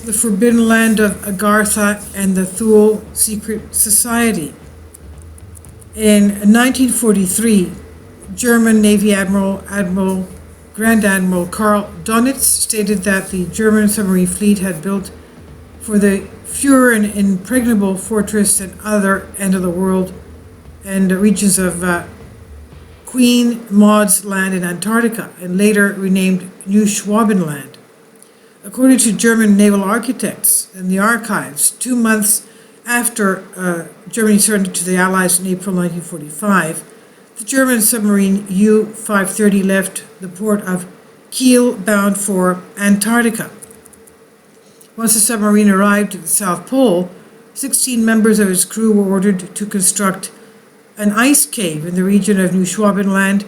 the forbidden land of Agartha and the Thule secret society. In 1943, German Navy Grand Admiral Karl Donitz stated that the German submarine fleet had built for the Fuhrer an impregnable fortress and other end of the world and regions of Queen Maud's Land in Antarctica, and later renamed New Schwabenland. According to German naval architects in the archives, 2 months after Germany surrendered to the Allies in April 1945, the German submarine U-530 left the port of Kiel bound for Antarctica. Once the submarine arrived at the South Pole, 16 members of its crew were ordered to construct an ice cave in the region of New Schwabenland.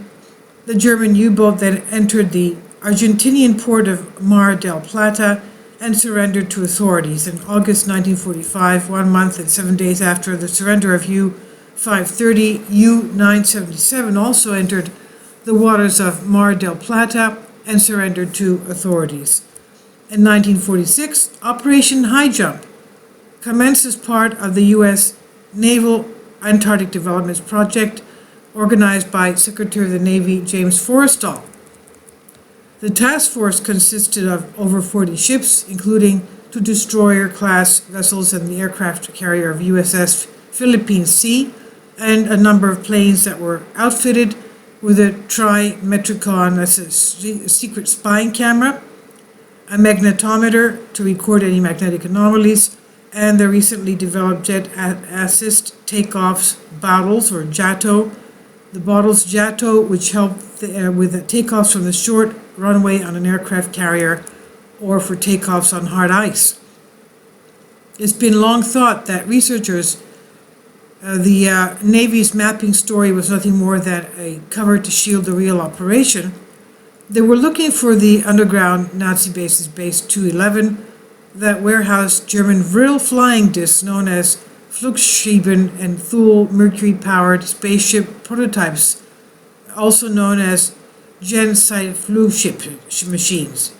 The German U-boat then entered the Argentinian port of Mar del Plata and surrendered to authorities. In August 1945, 1 month and 7 days after the surrender of U-530, U-977 also entered the waters of Mar del Plata and surrendered to authorities. In 1946, Operation Highjump commenced as part of the U.S. Naval Antarctic Development Project organized by Secretary of the Navy James Forrestal. The task force consisted of over 40 ships, including 2 destroyer-class vessels and the aircraft carrier of USS Philippine Sea, and a number of planes that were outfitted with a trimetricon, that's a secret spying camera, a magnetometer to record any magnetic anomalies, and the recently developed jet assist takeoffs bottles, or JATO. The bottles JATO, which help with the takeoffs from the short runway on an aircraft carrier or for takeoffs on hard ice. It's been long thought that researchers, the Navy's mapping story was nothing more than a cover to shield the real operation. They were looking for the underground Nazi bases, Base 211, that warehoused German Vril flying discs known as Flugscheiben and Thule mercury-powered spaceship prototypes, also known as Jenseitflugmachines.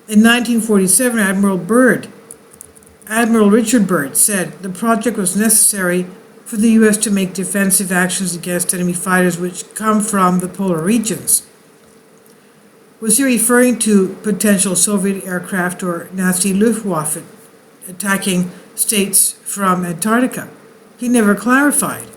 In 1947, Admiral Richard Byrd said the project was necessary for the U.S. to make defensive actions against enemy fighters which come from the polar regions. Was he referring to potential Soviet aircraft or Nazi Luftwaffe attacking states from Antarctica? He never clarified.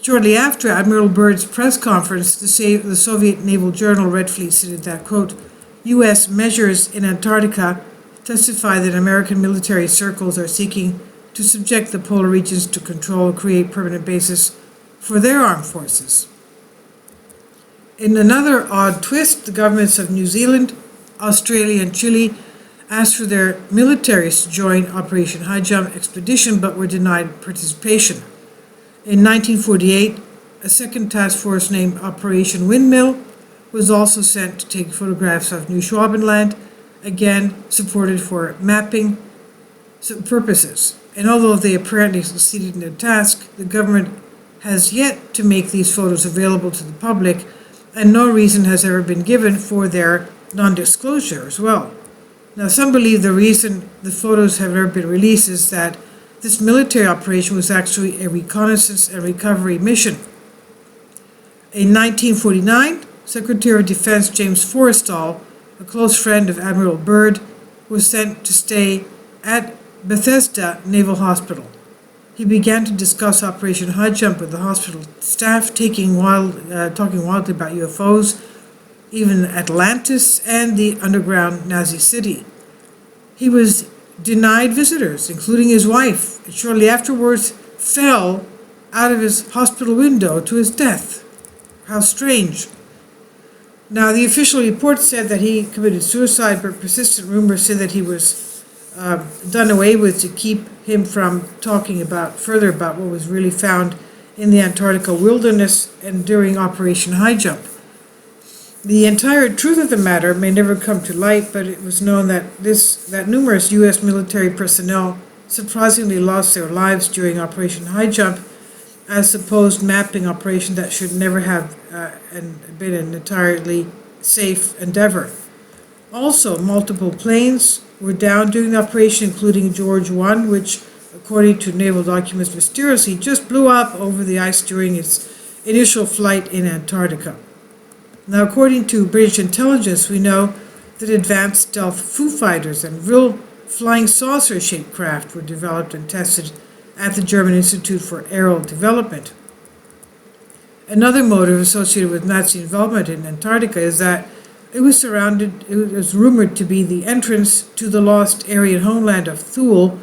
Shortly after Admiral Byrd's press conference, the Soviet Naval Journal Red Fleet stated that, quote, U.S. measures in Antarctica testify that American military circles are seeking to subject the polar regions to control and create permanent bases for their armed forces. In another odd twist, the governments of New Zealand, Australia, and Chile asked for their militaries to join Operation Highjump expedition but were denied participation. In 1948, a second task force named Operation Windmill was also sent to take photographs of New Schwabenland, again supported for mapping purposes. And although they apparently succeeded in their task, the government has yet to make these photos available to the public, and no reason has ever been given for their non-disclosure as well. Now, some believe the reason the photos have never been released is that this military operation was actually a reconnaissance and recovery mission. In 1949, Secretary of Defense James Forrestal, a close friend of Admiral Byrd, was sent to stay at Bethesda Naval Hospital. He began to discuss Operation Highjump with the hospital staff, talking wildly about UFOs, even Atlantis, and the underground Nazi city. He was denied visitors, including his wife, and shortly afterwards fell out of his hospital window to his death. How strange. Now, the official report said that he committed suicide, but persistent rumors said that he was done away with to keep him from talking further about what was really found in the Antarctica wilderness and during Operation Highjump. The entire truth of the matter may never come to light, but it was known that numerous U.S. military personnel surprisingly lost their lives during Operation Highjump, a supposed mapping operation that should never have been an entirely safe endeavor. Also, multiple planes were down during the operation, including George 1, which, according to naval documents, mysteriously just blew up over the ice during its initial flight in Antarctica. Now, according to British intelligence, we know that advanced stealth Foo Fighters and real flying saucer-shaped craft were developed and tested at the German Institute for Aerial Development. Another motive associated with Nazi involvement in Antarctica is that it was rumored to be the entrance to the lost Aryan homeland of Thule,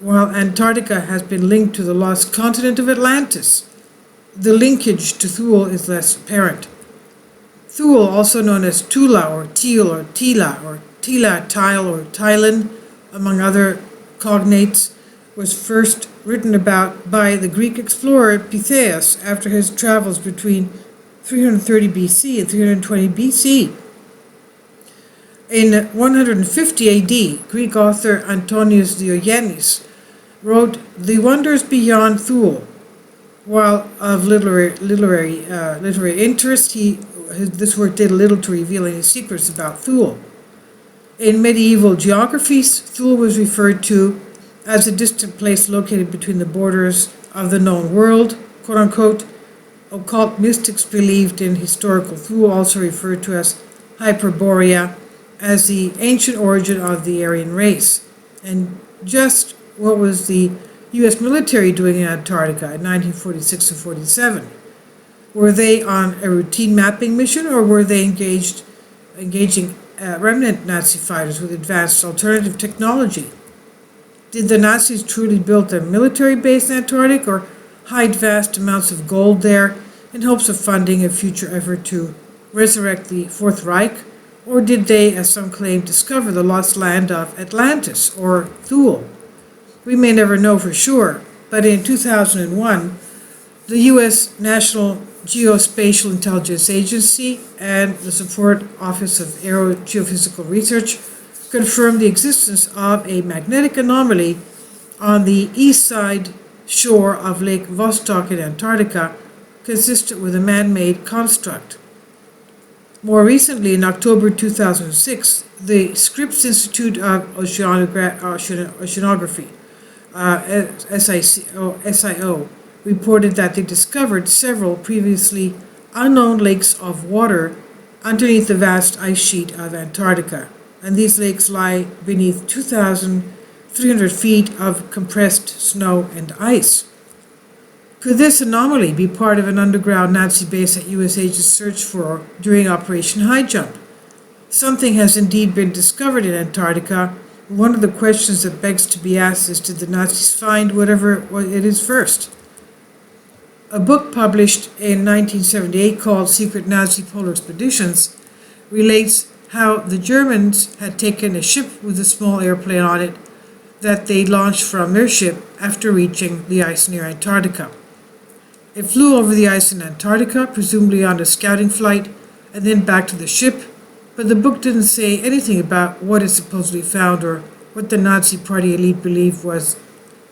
while Antarctica has been linked to the lost continent of Atlantis. The linkage to Thule is less apparent. Thule, also known as Tula or Teal or Tila or Tila, Tile or Tylan, among other cognates, was first written about by the Greek explorer Pytheas after his travels between 330 BC and 320 BC. In 150 AD, Greek author Antonius Diogenes wrote The Wonders Beyond Thule. While of literary interest, this work did little to reveal any secrets about Thule. In medieval geographies, Thule was referred to as a distant place located between the borders of the known world, quote-unquote. Occult mystics believed in historical Thule, also referred to as Hyperborea, as the ancient origin of the Aryan race. And just what was the U.S. military doing in Antarctica in 1946 and 47? Were they on a routine mapping mission, or were they engaging remnant Nazi fighters with advanced alternative technology? Did the Nazis truly build a military base in Antarctica, or hide vast amounts of gold there in hopes of funding a future effort to resurrect the Fourth Reich? Or did they, as some claim, discover the lost land of Atlantis or Thule? We may never know for sure, but in 2001, the U.S. National Geospatial Intelligence Agency and the Support Office of Aerogeophysical Research confirmed the existence of a magnetic anomaly on the east side shore of Lake Vostok in Antarctica, consistent with a man-made construct. More recently, in October 2006, the Scripps Institute of Oceanography, SIO, reported that they discovered several previously unknown lakes of water underneath the vast ice sheet of Antarctica, and these lakes lie beneath 2,300 feet of compressed snow and ice. Could this anomaly be part of an underground Nazi base that U.S. agents searched for during Operation Highjump? Something has indeed been discovered in Antarctica. One of the questions that begs to be asked is, did the Nazis find whatever it is first? A book published in 1978 called Secret Nazi Polar Expeditions relates how the Germans had taken a ship with a small airplane on it that they launched from their ship after reaching the ice near Antarctica. It flew over the ice in Antarctica, presumably on a scouting flight, and then back to the ship, but the book didn't say anything about what it supposedly found or what the Nazi Party elite believed was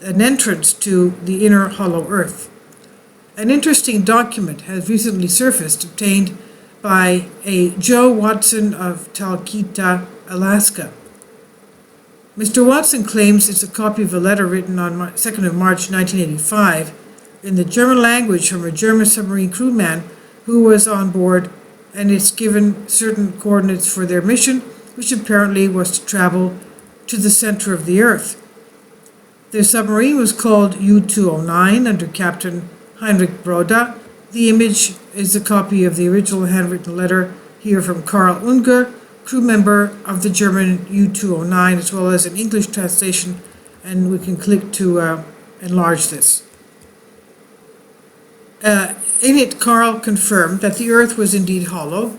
an entrance to the inner hollow earth. An interesting document has recently surfaced, obtained by a Joe Watson of Talkeetna, Alaska. Mr. Watson claims it's a copy of a letter written on 2nd of March 1985 in the German language from a German submarine crewman who was on board, and it's given certain coordinates for their mission, which apparently was to travel to the center of the Earth. Their submarine was called U-209 under Captain Heinrich Broda. The image is a copy of the original handwritten letter here from Karl Unger, crew member of the German U-209, as well as an English translation, and we can click to enlarge this. In it, Karl confirmed that the Earth was indeed hollow,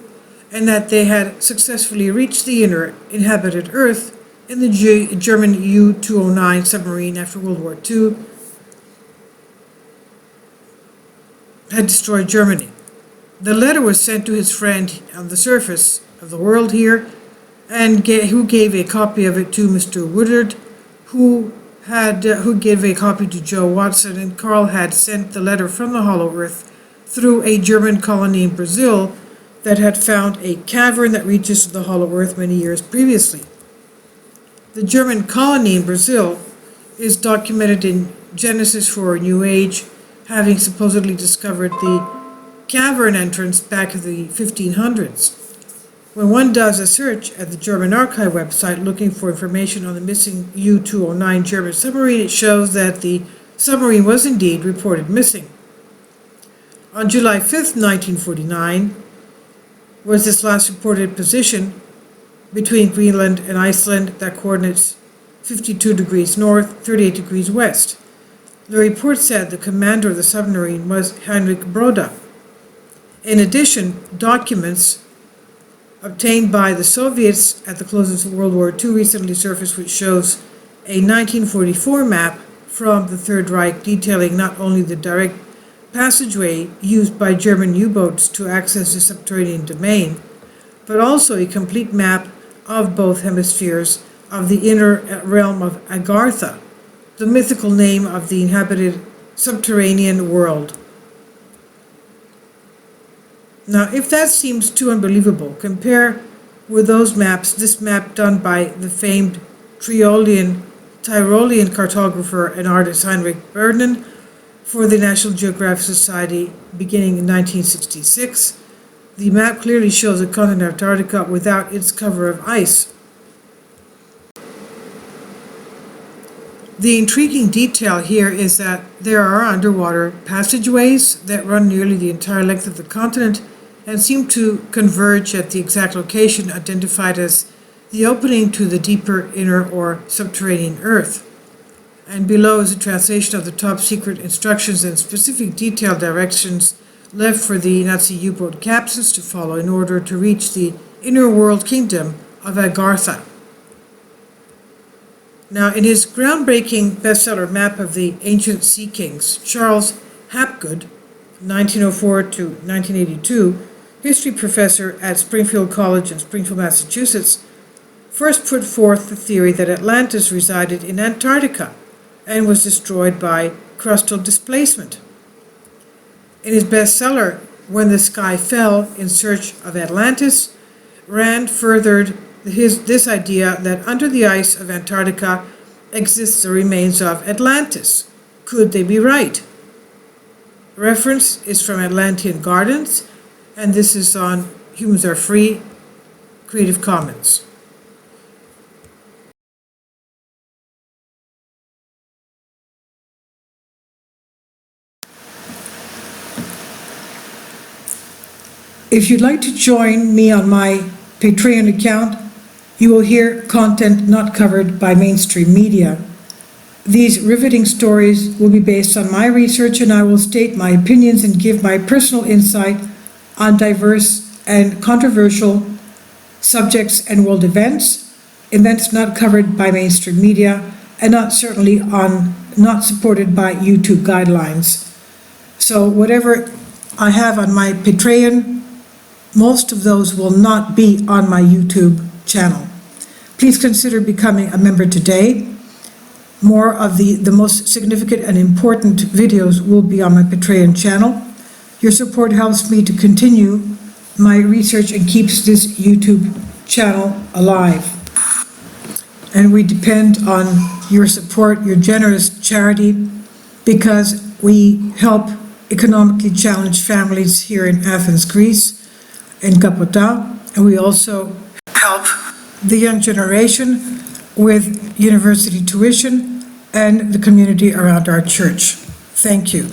and that they had successfully reached the inner inhabited Earth in the German U-209 submarine after World War II had destroyed Germany. The letter was sent to his friend on the surface of the world here, and who gave a copy of it to Mr. Woodard, who gave a copy to Joe Watson, and Karl had sent the letter from the hollow earth through a German colony in Brazil that had found a cavern that reaches to the hollow earth many years previously. The German colony in Brazil is documented in Genesis for a New Age, having supposedly discovered the cavern entrance back in the 1500s. When one does a search at the German Archive website looking for information on the missing U-209 German submarine, it shows that the submarine was indeed reported missing. On July 5th, 1949, was this last reported position between Greenland and Iceland that coordinates 52 degrees north, 38 degrees west. The report said the commander of the submarine was Heinrich Broda. In addition, documents obtained by the Soviets at the close of World War II recently surfaced, which shows a 1944 map from the Third Reich detailing not only the direct passageway used by German U-boats to access the subterranean domain, but also a complete map of both hemispheres of the inner realm of Agartha, the mythical name of the inhabited subterranean world. Now, if that seems too unbelievable, compare with those maps, this map done by the famed Tyrolean cartographer and artist Heinrich Bernen for the National Geographic Society beginning in 1966. The map clearly shows the continent of Antarctica without its cover of ice. The intriguing detail here is that there are underwater passageways that run nearly the entire length of the continent and seem to converge at the exact location identified as the opening to the deeper inner or subterranean earth. And below is a translation of the top secret instructions and specific detailed directions left for the Nazi U-boat captains to follow in order to reach the inner world kingdom of Agartha. Now, in his groundbreaking bestseller Map of the Ancient Sea Kings, Charles Hapgood, 1904 to 1982, history professor at Springfield College in Springfield, Massachusetts, first put forth the theory that Atlantis resided in Antarctica and was destroyed by crustal displacement. In his bestseller, When the Sky Fell in Search of Atlantis, Rand furthered this idea that under the ice of Antarctica exists the remains of Atlantis. Could they be right? Reference is from Atlantean Gardens, and this is on Humans Are Free, Creative Commons. If you'd like to join me on my Patreon account, you will hear content not covered by mainstream media. These riveting stories will be based on my research, and I will state my opinions and give my personal insight on diverse and controversial subjects and world events not covered by mainstream media, and not supported by YouTube guidelines. So whatever I have on my Patreon, most of those will not be on my YouTube channel. Please consider becoming a member today. More of the most significant and important videos will be on my Patreon channel. Your support helps me to continue my research and keeps this YouTube channel alive. And we depend on your support, your generous charity, because we help economically challenged families here in Athens, Greece, in Kapota, and we also help the young generation with university tuition and the community around our church. Thank you.